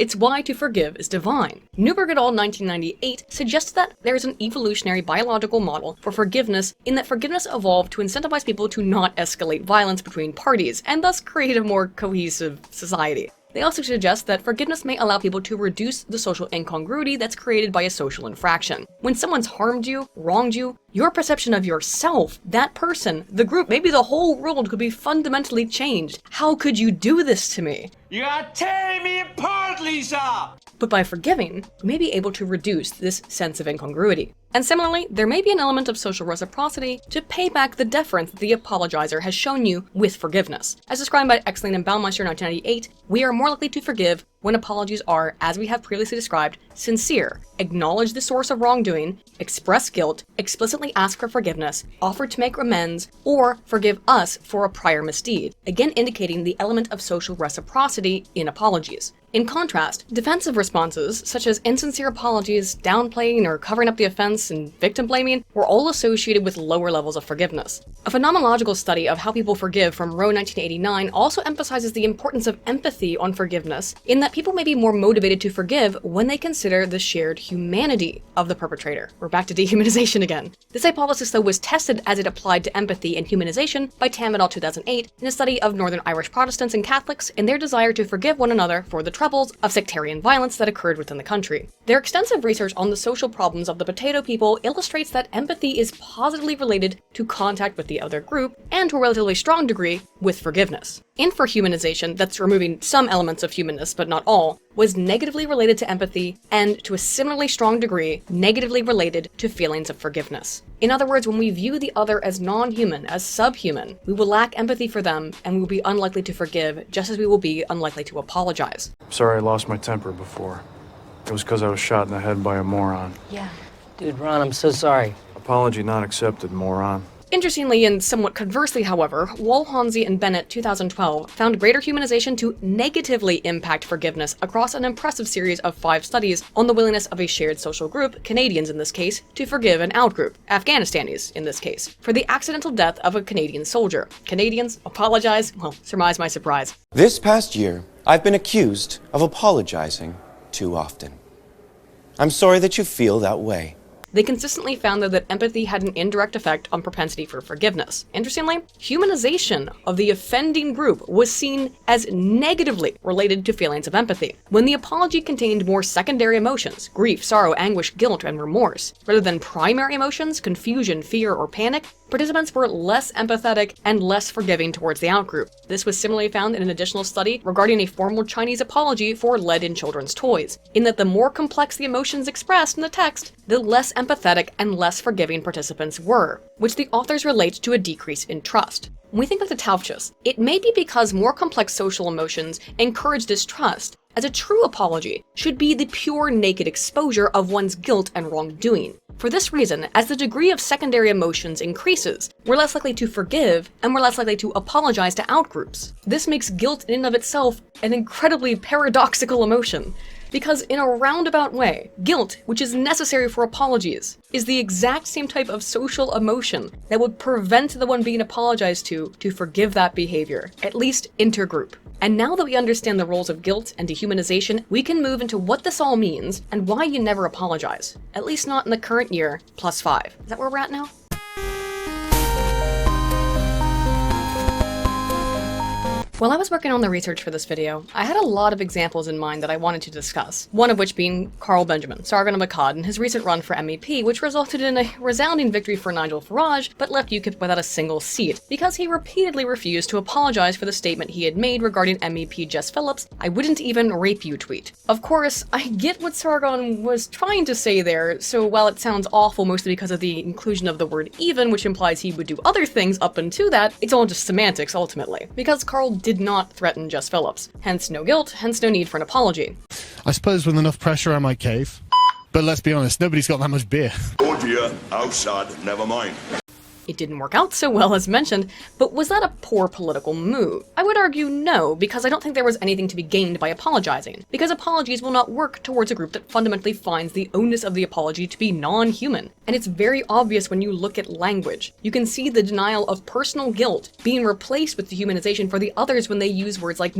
It's why to forgive is divine. Newberg et al. 1998 suggests that there is an evolutionary biological model for forgiveness in that forgiveness evolved to incentivize people to not escalate violence between parties, and thus create a more cohesive society. They also suggest that forgiveness may allow people to reduce the social incongruity that's created by a social infraction. When someone's harmed you, wronged you, your perception of yourself, that person, the group, maybe the whole world could be fundamentally changed. How could you do this to me? You are tearing me apart, Lisa! But by forgiving, we may be able to reduce this sense of incongruity. And similarly, there may be an element of social reciprocity to pay back the deference that the apologizer has shown you with forgiveness. As described by Exling and Baumeister in 1998, we are more likely to forgive when apologies are, as we have previously described, sincere, acknowledge the source of wrongdoing, express guilt, explicitly ask for forgiveness, offer to make amends, or forgive us for a prior misdeed, again indicating the element of social reciprocity in apologies. In contrast, defensive responses, such as insincere apologies, downplaying or covering up the offense, and victim blaming, were all associated with lower levels of forgiveness. A phenomenological study of how people forgive from Rowe 1989 also emphasizes the importance of empathy on forgiveness, in that people may be more motivated to forgive when they consider the shared humanity of the perpetrator. We're back to dehumanization again. This hypothesis, though, was tested as it applied to empathy and humanization by Tam et al. 2008 in a study of Northern Irish Protestants and Catholics in their desire to forgive one another for the troubles of sectarian violence that occurred within the country. Their extensive research on the social problems of the potato people illustrates that empathy is positively related to contact with the other group, and to a relatively strong degree, with forgiveness. Infrahumanization, that's removing some elements of humanness but not all, was negatively related to empathy, and to a similarly strong degree, negatively related to feelings of forgiveness. In other words, when we view the other as non-human, as subhuman, we will lack empathy for them, and we will be unlikely to forgive, just as we will be unlikely to apologize. Sorry I lost my temper before. It was because I was shot in the head by a moron. Yeah. Dude, Ron, I'm so sorry. Apology not accepted, moron. Interestingly, and somewhat conversely, however, Wolhanzi and Bennett 2012 found greater humanization to negatively impact forgiveness across an impressive series of 5 studies on the willingness of a shared social group, Canadians in this case, to forgive an outgroup, Afghanistanis in this case, for the accidental death of a Canadian soldier. Canadians apologize? Well, surmise my surprise. This past year, I've been accused of apologizing too often. I'm sorry that you feel that way. They consistently found that empathy had an indirect effect on propensity for forgiveness. Interestingly, humanization of the offending group was seen as negatively related to feelings of empathy. When the apology contained more secondary emotions, grief, sorrow, anguish, guilt, and remorse, rather than primary emotions, confusion, fear, or panic, participants were less empathetic and less forgiving towards the outgroup. This was similarly found in an additional study regarding a formal Chinese apology for lead in children's toys, in that the more complex the emotions expressed in the text, the less empathetic and less forgiving participants were, which the authors relate to a decrease in trust. When we think back to Taufschus, it may be because more complex social emotions encourage distrust, as a true apology should be the pure naked exposure of one's guilt and wrongdoing. For this reason, as the degree of secondary emotions increases, we're less likely to forgive and we're less likely to apologize to outgroups. This makes guilt in and of itself an incredibly paradoxical emotion. Because in a roundabout way, guilt, which is necessary for apologies, is the exact same type of social emotion that would prevent the one being apologized to forgive that behavior, at least intergroup. And now that we understand the roles of guilt and dehumanization, we can move into what this all means and why you never apologize. At least not in the current year, +5. Is that where we're at now? While I was working on the research for this video, I had a lot of examples in mind that I wanted to discuss, one of which being Carl Benjamin, Sargon of Akkad, and his recent run for MEP, which resulted in a resounding victory for Nigel Farage, but left UKIP without a single seat, because he repeatedly refused to apologize for the statement he had made regarding MEP Jess Phillips' "I wouldn't even rape you" tweet. Of course, I get what Sargon was trying to say there, so while it sounds awful mostly because of the inclusion of the word even, which implies he would do other things up until that, it's all just semantics ultimately, because Carl did not threaten Jess Phillips. Hence no guilt, hence no need for an apology. I suppose with enough pressure I might cave. But let's be honest, nobody's got that much beer. Oh dear, outside, never mind. It didn't work out so well as mentioned, but was that a poor political move? I would argue no, because I don't think there was anything to be gained by apologizing, because apologies will not work towards a group that fundamentally finds the onus of the apology to be non-human. And it's very obvious when you look at language. You can see the denial of personal guilt being replaced with dehumanization for the others when they use words like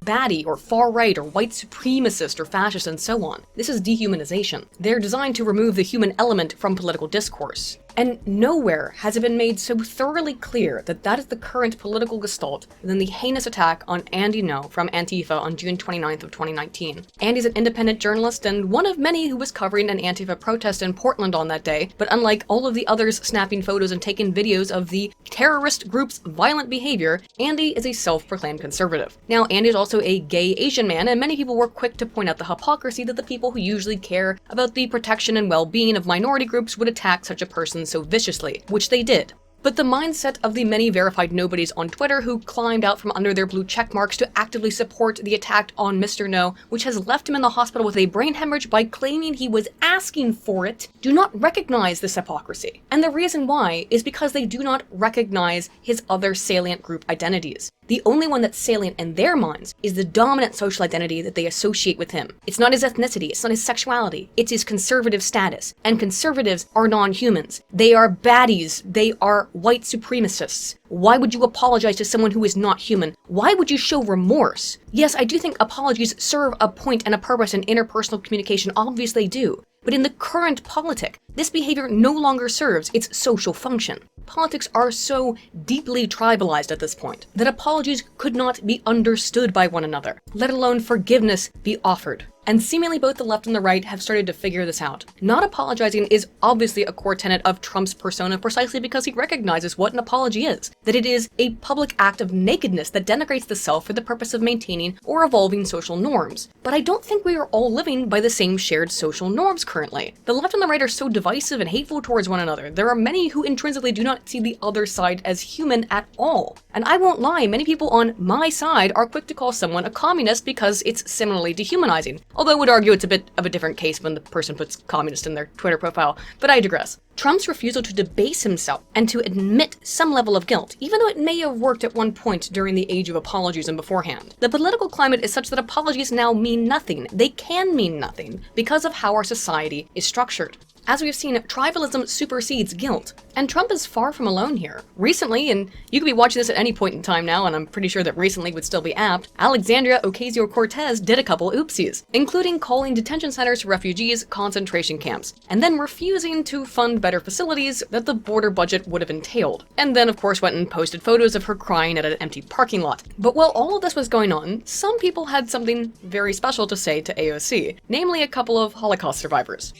baddie or far right or white supremacist or fascist and so on. This is dehumanization. They're designed to remove the human element from political discourse. And nowhere has it been made so thoroughly clear that that is the current political gestalt than the heinous attack on Andy Ngo from Antifa on June 29th of 2019. Andy's an independent journalist and one of many who was covering an Antifa protest in Portland on that day, but unlike all of the others snapping photos and taking videos of the terrorist group's violent behavior, Andy is a self-proclaimed conservative. Now, Andy is also a gay Asian man, and many people were quick to point out the hypocrisy that the people who usually care about the protection and well-being of minority groups would attack such a person so viciously, which they did. But the mindset of the many verified nobodies on Twitter who climbed out from under their blue check marks to actively support the attack on Mr. Ngo, which has left him in the hospital with a brain hemorrhage by claiming he was asking for it, do not recognize this hypocrisy. And the reason why is because they do not recognize his other salient group identities. The only one that's salient in their minds is the dominant social identity that they associate with him. It's not his ethnicity, it's not his sexuality, it's his conservative status. And conservatives are non-humans. They are baddies, they are white supremacists. Why would you apologize to someone who is not human? Why would you show remorse? Yes, I do think apologies serve a point and a purpose in interpersonal communication, obviously they do. But in the current politic, this behavior no longer serves its social function. Politics are so deeply tribalized at this point that apologies could not be understood by one another, let alone forgiveness be offered. And seemingly both the left and the right have started to figure this out. Not apologizing is obviously a core tenet of Trump's persona precisely because he recognizes what an apology is, that it is a public act of nakedness that denigrates the self for the purpose of maintaining or evolving social norms. But I don't think we are all living by the same shared social norms currently. The left and the right are so divisive and hateful towards one another. There are many who intrinsically do not see the other side as human at all. And I won't lie, many people on my side are quick to call someone a communist because it's similarly dehumanizing. Although I would argue it's a bit of a different case when the person puts communist in their Twitter profile, but I digress. Trump's refusal to debase himself and to admit some level of guilt, even though it may have worked at one point during the age of apologies and beforehand. The political climate is such that apologies now mean nothing. They can mean nothing because of how our society is structured. As we've seen, tribalism supersedes guilt. And Trump is far from alone here. Recently, and you could be watching this at any point in time now, and I'm pretty sure that recently would still be apt, Alexandria Ocasio-Cortez did a couple oopsies, including calling detention centers for refugees concentration camps, and then refusing to fund better facilities that the border budget would have entailed. And then, of course, went and posted photos of her crying at an empty parking lot. But while all of this was going on, some people had something very special to say to AOC, namely a couple of Holocaust survivors.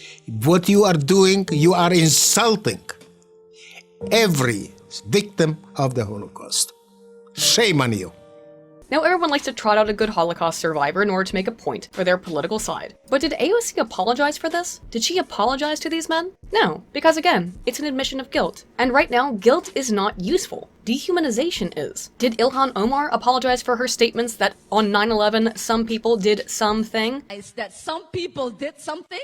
What you are doing, you are insulting every victim of the Holocaust. Shame on you. Now everyone likes to trot out a good Holocaust survivor in order to make a point for their political side. But did AOC apologize for this? Did she apologize to these men? No, because again, it's an admission of guilt. And right now, guilt is not useful. Dehumanization is. Did Ilhan Omar apologize for her statements that on 9/11 some people did something? That some people did something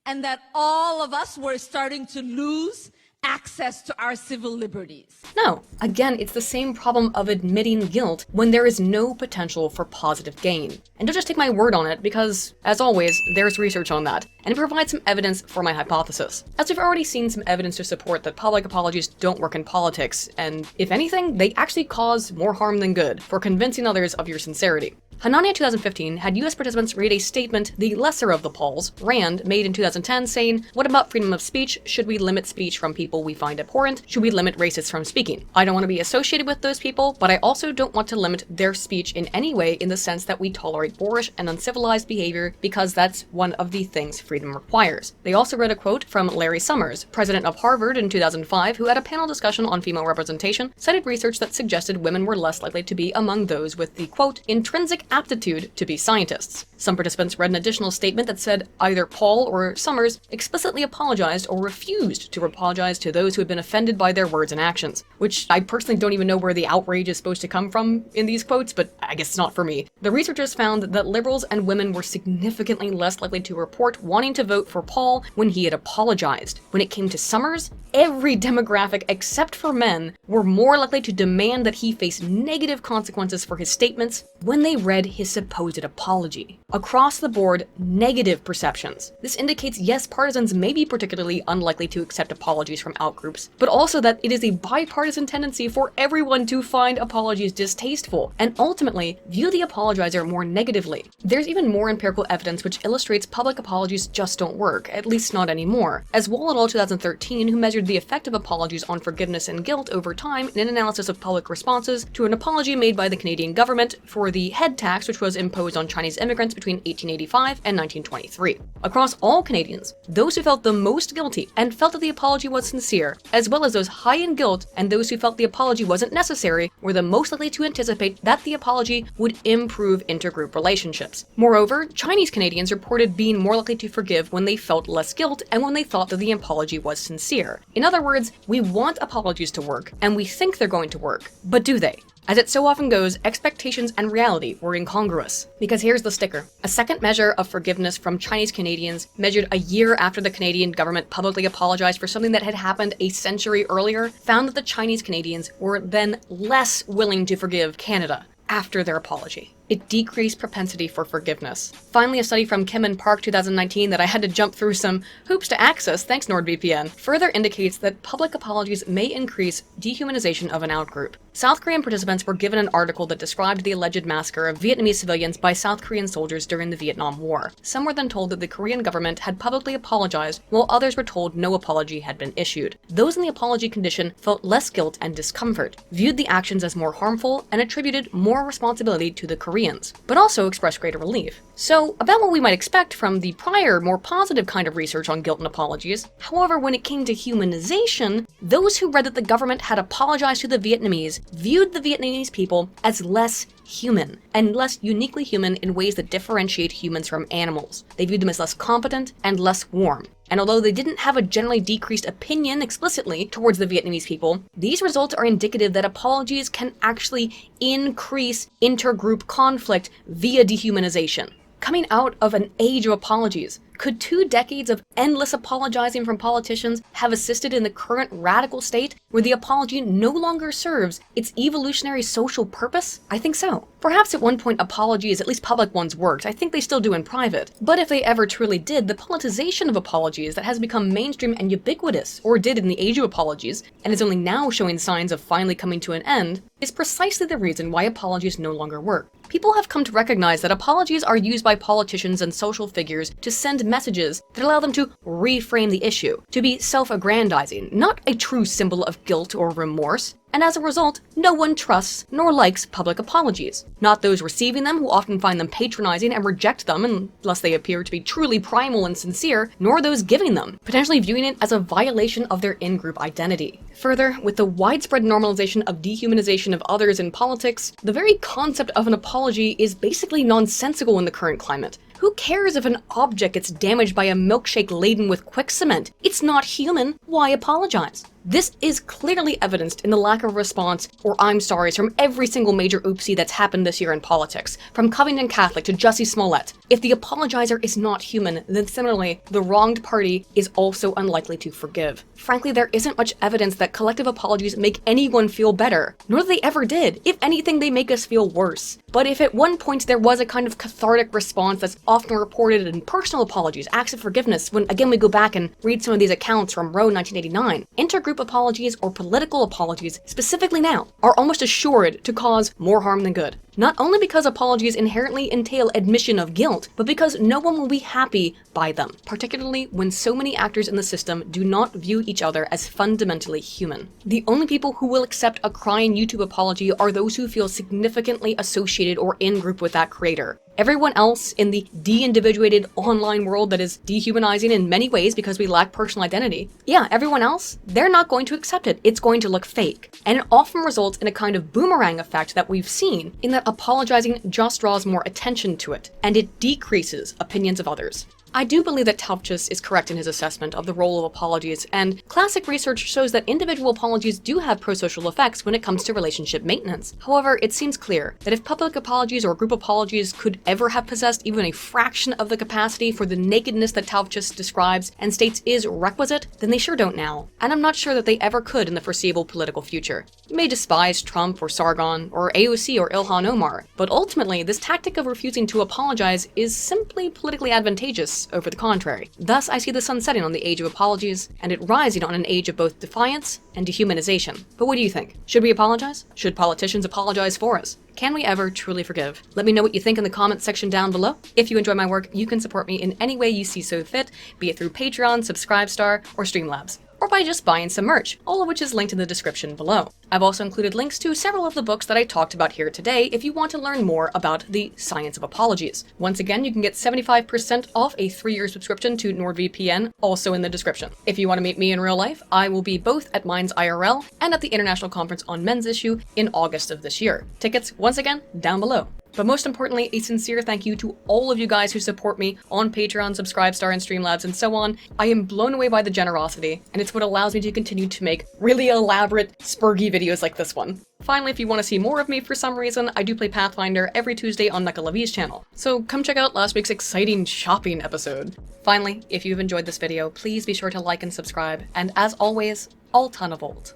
and that all of us were starting to lose access to our civil liberties. No. Again, it's the same problem of admitting guilt when there is no potential for positive gain. And don't just take my word on it because, as always, there's research on that, and it provides some evidence for my hypothesis. As we've already seen some evidence to support that public apologies don't work in politics, and if anything, they actually cause more harm than good for convincing others of your sincerity. Hanania 2015 had US participants read a statement, the lesser of the Pauls, Rand, made in 2010 saying, "What about freedom of speech? Should we limit speech from people we find abhorrent? Should we limit racists from speaking? I don't want to be associated with those people, but I also don't want to limit their speech in any way in the sense that we tolerate boorish and uncivilized behavior because that's one of the things freedom requires." They also read a quote from Larry Summers, president of Harvard in 2005, who at a panel discussion on female representation cited research that suggested women were less likely to be among those with the, quote, intrinsic aptitude to be scientists. Some participants read an additional statement that said either Paul or Summers explicitly apologized or refused to apologize to those who had been offended by their words and actions, which I personally don't even know where the outrage is supposed to come from in these quotes, but I guess it's not for me. The researchers found that liberals and women were significantly less likely to report wanting to vote for Paul when he had apologized. When it came to Summers, every demographic except for men were more likely to demand that he face negative consequences for his statements when they read read his supposed apology. Across the board, negative perceptions. This indicates yes, partisans may be particularly unlikely to accept apologies from outgroups, but also that it is a bipartisan tendency for everyone to find apologies distasteful, and ultimately view the apologizer more negatively. There's even more empirical evidence which illustrates public apologies just don't work, at least not anymore, as Wall et al. 2013, who measured the effect of apologies on forgiveness and guilt over time in an analysis of public responses to an apology made by the Canadian government for the head tax which was imposed on Chinese immigrants between 1885 and 1923. Across all Canadians, those who felt the most guilty and felt that the apology was sincere, as well as those high in guilt and those who felt the apology wasn't necessary, were the most likely to anticipate that the apology would improve intergroup relationships. Moreover, Chinese Canadians reported being more likely to forgive when they felt less guilt and when they thought that the apology was sincere. In other words, we want apologies to work, and we think they're going to work, but do they? As it so often goes, expectations and reality were incongruous. Because here's the sticker. A second measure of forgiveness from Chinese Canadians, measured a year after the Canadian government publicly apologized for something that had happened a century earlier, found that the Chinese Canadians were then less willing to forgive Canada after their apology. It decreased propensity for forgiveness. Finally, a study from Kim and Park 2019 that I had to jump through some hoops to access, thanks NordVPN, further indicates that public apologies may increase dehumanization of an outgroup. South Korean participants were given an article that described the alleged massacre of Vietnamese civilians by South Korean soldiers during the Vietnam War. Some were then told that the Korean government had publicly apologized, while others were told no apology had been issued. Those in the apology condition felt less guilt and discomfort, viewed the actions as more harmful, and attributed more responsibility to the Koreans, but also expressed greater relief. So, about what we might expect from the prior, more positive kind of research on guilt and apologies. However, when it came to humanization, those who read that the government had apologized to the Vietnamese viewed the Vietnamese people as less human, and less uniquely human in ways that differentiate humans from animals. They viewed them as less competent and less warm. And although they didn't have a generally decreased opinion explicitly towards the Vietnamese people, these results are indicative that apologies can actually increase intergroup conflict via dehumanization. Coming out of an age of apologies, could 2 decades of endless apologizing from politicians have assisted in the current radical state where the apology no longer serves its evolutionary social purpose? I think so. Perhaps at one point apologies, at least public ones, worked. I think they still do in private. But if they ever truly did, the politicization of apologies that has become mainstream and ubiquitous, or did in the age of apologies, and is only now showing signs of finally coming to an end, is precisely the reason why apologies no longer work. People have come to recognize that apologies are used by politicians and social figures to send messages that allow them to reframe the issue, to be self-aggrandizing, not a true symbol of guilt or remorse. And as a result, no one trusts nor likes public apologies. Not those receiving them, who often find them patronizing and reject them unless they appear to be truly primal and sincere, nor those giving them, potentially viewing it as a violation of their in-group identity. Further, with the widespread normalization of dehumanization of others in politics, the very concept of an apology is basically nonsensical in the current climate. Who cares if an object gets damaged by a milkshake laden with quick cement? It's not human. Why apologize? This is clearly evidenced in the lack of response or I'm sorry's from every single major oopsie that's happened this year in politics, from Covington Catholic to Jussie Smollett. If the apologizer is not human, then similarly, the wronged party is also unlikely to forgive. Frankly, there isn't much evidence that collective apologies make anyone feel better, nor that they ever did. If anything, they make us feel worse. But if at one point there was a kind of cathartic response that's often reported in personal apologies, acts of forgiveness, when again we go back and read some of these accounts from Roe 1989, intergroup apologies or political apologies, specifically now, are almost assured to cause more harm than good. Not only because apologies inherently entail admission of guilt, but because no one will be happy by them, particularly when so many actors in the system do not view each other as fundamentally human. The only people who will accept a crying YouTube apology are those who feel significantly associated or in group with that creator. Everyone else in the de-individuated online world that is dehumanizing in many ways because we lack personal identity, yeah, everyone else, they're not going to accept it. It's going to look fake. And it often results in a kind of boomerang effect that we've seen, in that apologizing just draws more attention to it, and it decreases opinions of others. I do believe that Tauftas is correct in his assessment of the role of apologies, and classic research shows that individual apologies do have prosocial effects when it comes to relationship maintenance. However, it seems clear that if public apologies or group apologies could ever have possessed even a fraction of the capacity for the nakedness that Tauftas describes and states is requisite, then they sure don't now. And I'm not sure that they ever could in the foreseeable political future. You may despise Trump or Sargon or AOC or Ilhan Omar, but ultimately this tactic of refusing to apologize is simply politically advantageous over the contrary. Thus, I see the sun setting on the age of apologies, and it rising on an age of both defiance and dehumanization. But what do you think? Should we apologize? Should politicians apologize for us? Can we ever truly forgive? Let me know what you think in the comments section down below. If you enjoy my work, you can support me in any way you see so fit, be it through Patreon, Subscribestar, or Streamlabs, or by just buying some merch, all of which is linked in the description below. I've also included links to several of the books that I talked about here today if you want to learn more about the science of apologies. Once again, you can get 75% off a 3-year subscription to NordVPN, also in the description. If you want to meet me in real life, I will be both at Minds IRL and at the International Conference on Men's Issue in August of this year. Tickets, once again, down below. But most importantly, a sincere thank you to all of you guys who support me on Patreon, Subscribestar, and Streamlabs, and so on. I am blown away by the generosity, and it's what allows me to continue to make really elaborate, spurgy videos like this one. Finally, if you want to see more of me for some reason, I do play Pathfinder every Tuesday on Nuckalavee's channel, so come check out last week's exciting shopping episode. Finally, if you've enjoyed this video, please be sure to like and subscribe, and as always, all ton of old.